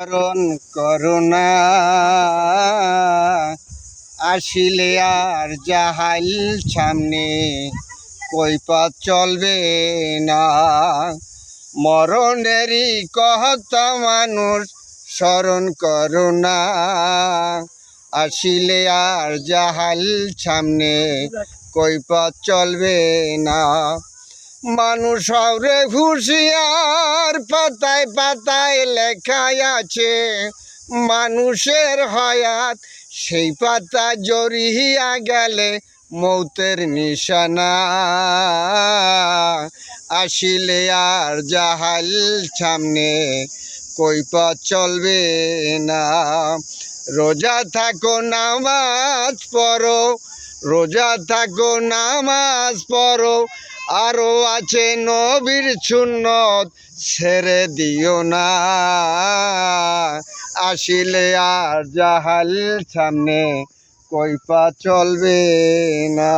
করুণ করুণা আসিলে আর জাহাইল সামনে কই পথ চলবে না। মরণেরই কথা মানুষ স্মরণ করুণা আসিলে আর জাহাইল সামনে কই পথ চলবে না। মানুষ হরে হুঁশিয়ার পাতায় পাতায় লেখায় আছে মানুষের হায়াত, সেই পাতা জড়িয়া গেলে মৌতের নিশানা আসিলে আর জাহাল সামনে কই পথ চলবে না। রোজা থাকো নামাজ পড়ো, রোজা থাকো নামাজ পড়ো, আরো আছে নবীর সুন্নত ছেড়ে দিও না। আসিলে আর জাহাল সামনে কই পথ চলবে না।